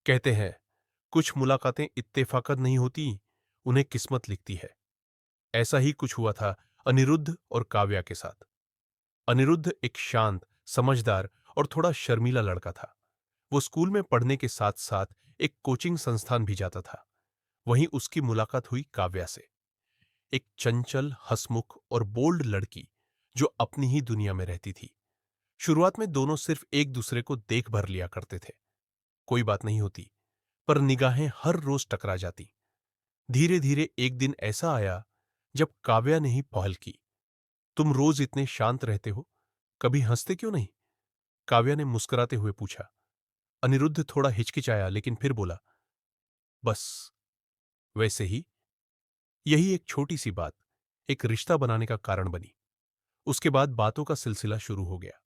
कहते हैं कुछ मुलाकातें इत्तेफाकत नहीं होती, उन्हें किस्मत लिखती है। ऐसा ही कुछ हुआ था अनिरुद्ध और काव्या के साथ। अनिरुद्ध एक शांत, समझदार और थोड़ा शर्मीला लड़का था। वो स्कूल में पढ़ने के साथ साथ एक कोचिंग संस्थान भी जाता था। वहीं उसकी मुलाकात हुई काव्या से, एक चंचल, हंसमुख और बोल्ड लड़की जो अपनी ही दुनिया में रहती थी। शुरुआत में दोनों सिर्फ एक दूसरे को देख भर लिया करते थे। कोई बात नहीं होती, पर निगाहें हर रोज टकरा जाती। धीरे धीरे एक दिन ऐसा आया जब काव्या ने ही पहल की। तुम रोज इतने शांत रहते हो, कभी हंसते क्यों नहीं? काव्या ने मुस्कुराते हुए पूछा। अनिरुद्ध थोड़ा हिचकिचाया लेकिन फिर बोला, बस वैसे ही। यही एक छोटी सी बात एक रिश्ता बनाने का कारण बनी। उसके बाद बातों का सिलसिला शुरू हो गया।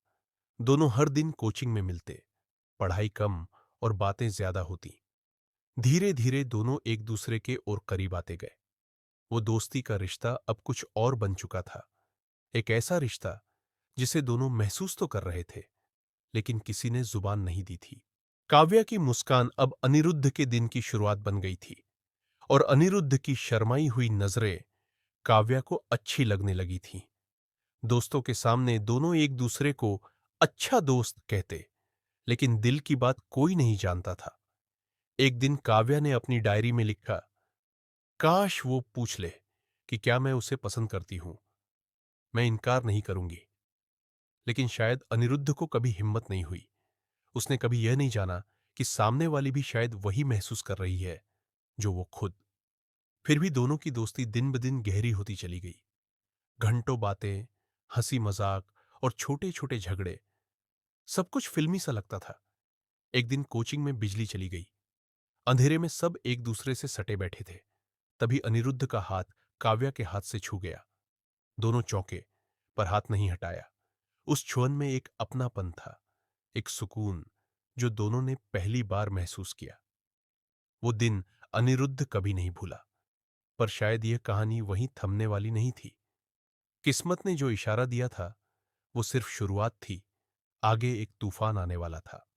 दोनों हर दिन कोचिंग में मिलते, पढ़ाई कम और बातें ज्यादा होती। धीरे धीरे दोनों एक दूसरे के और करीब आते गए। वो दोस्ती का रिश्ता अब कुछ और बन चुका था। एक ऐसा रिश्ता जिसे दोनों महसूस तो कर रहे थे, लेकिन किसी ने जुबान नहीं दी थी। काव्या की मुस्कान अब अनिरुद्ध के दिन की शुरुआत बन गई थी, और अनिरुद्ध की शर्माई हुई नजरें काव्या को अच्छी लगने लगी थीं। दोस्तों के सामने दोनों एक दूसरे को अच्छा दोस्त कहते, लेकिन दिल की बात कोई नहीं जानता था। एक दिन काव्या ने अपनी डायरी में लिखा, काश वो पूछ ले कि क्या मैं उसे पसंद करती हूं, मैं इनकार नहीं करूंगी। लेकिन शायद अनिरुद्ध को कभी हिम्मत नहीं हुई। उसने कभी यह नहीं जाना कि सामने वाली भी शायद वही महसूस कर रही है जो वो खुद। फिर भी दोनों की दोस्ती दिन ब दिन गहरी होती चली गई। घंटों बातें, हंसी मजाक और छोटे छोटे झगड़े, सब कुछ फिल्मी सा लगता था। एक दिन कोचिंग में बिजली चली गई। अंधेरे में सब एक दूसरे से सटे बैठे थे। तभी अनिरुद्ध का हाथ काव्या के हाथ से छू गया। दोनों चौंके, पर हाथ नहीं हटाया। उस छुअन में एक अपनापन था, एक सुकून जो दोनों ने पहली बार महसूस किया। वो दिन अनिरुद्ध कभी नहीं भूला। पर शायद यह कहानी वहीं थमने वाली नहीं थी। किस्मत ने जो इशारा दिया था वो सिर्फ शुरुआत थी, आगे एक तूफान आने वाला था।